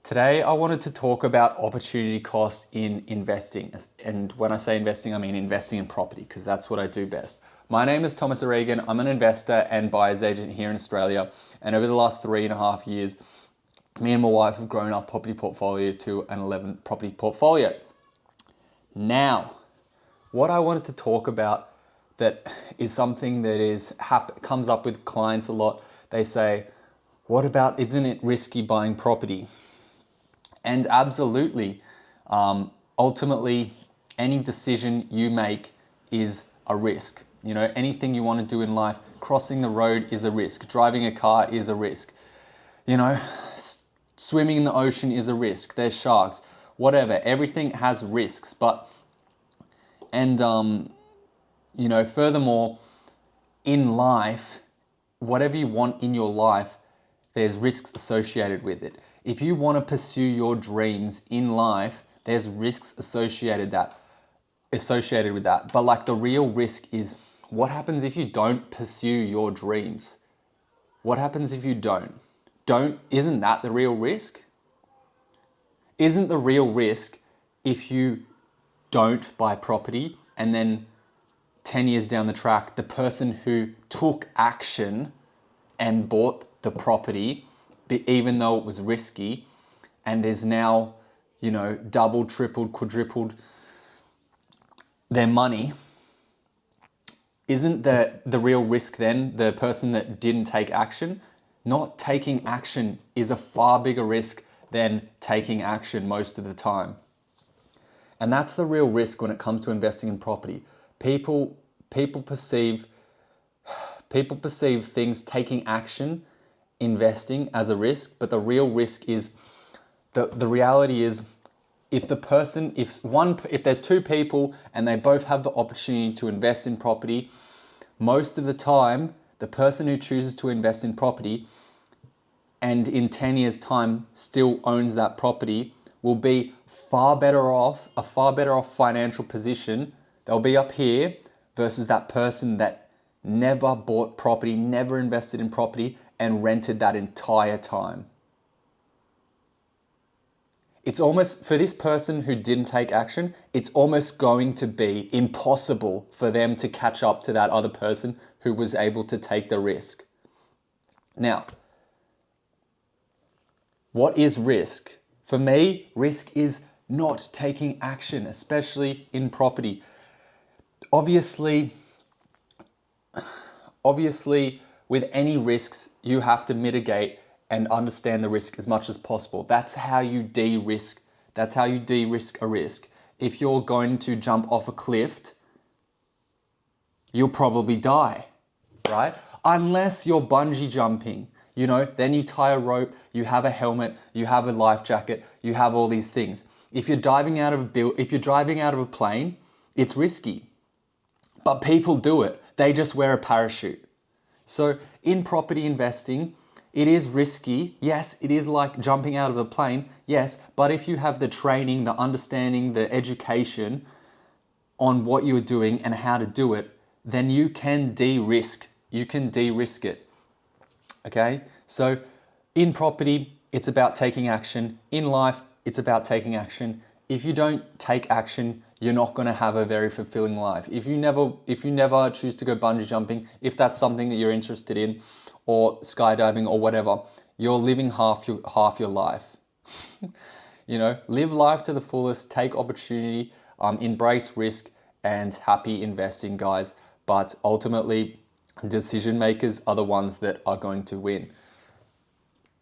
Today, I wanted to talk about opportunity cost in investing. And when I say investing, I mean investing in property, because that's what I do best. My name is Thomas O'Regan. I'm an investor and buyer's agent here in Australia. And over the last 3.5 years, me and my wife have grown our property portfolio to an 11 property portfolio. Now, what I wanted to talk about that is something that comes up with clients a lot. They say, what about, isn't it risky buying property? And absolutely, ultimately, any decision you make is a risk. You know, anything you want to do in life, crossing the road is a risk. Driving a car is a risk. You know, swimming in the ocean is a risk. There's sharks, whatever. Everything has risks. Furthermore, in life, whatever you want in your life, there's risks associated with it. If you want to pursue your dreams in life, there's risks associated with that. But like the real risk is, what happens if you don't pursue your dreams? What happens if you don't? Isn't that the real risk? Isn't the real risk if you don't buy property and then 10 years down the track, the person who took action and bought the property, even though it was risky, and is now, doubled, tripled, quadrupled their money, isn't the real risk then the person that didn't take action? Not taking action is a far bigger risk than taking action most of the time. And that's the real risk when it comes to investing in property. People perceive things, taking action, investing, as a risk, but the real risk is, the reality is, if there's two people and they both have the opportunity to invest in property, most of the time, the person who chooses to invest in property and in 10 years' time still owns that property will be a far better off financial position. They'll be up here versus that person that never bought property, never invested in property, and rented that entire time. It's almost, for this person who didn't take action, it's almost going to be impossible for them to catch up to that other person who was able to take the risk. Now, what is risk? For me, risk is not taking action, especially in property. Obviously, with any risks, you have to mitigate and understand the risk as much as possible. That's how you de-risk. That's how you de-risk a risk. If you're going to jump off a cliff, you'll probably die, right? Unless you're bungee jumping, then you tie a rope, you have a helmet, you have a life jacket, you have all these things. If you're driving out of a plane, it's risky. But people do it. They just wear a parachute. So in property investing, it is risky. Yes, it is like jumping out of a plane. Yes, but if you have the training, the understanding, the education on what you're doing and how to do it, then you can de-risk. You can de-risk it. Okay? So in property, it's about taking action. In life, it's about taking action. If you don't take action, you're not going to have a very fulfilling life. If you never choose to go bungee jumping, if that's something that you're interested in, or skydiving or whatever, you're living half your life. Live life to the fullest, take opportunity, embrace risk, and happy investing, guys. But ultimately, decision makers are the ones that are going to win.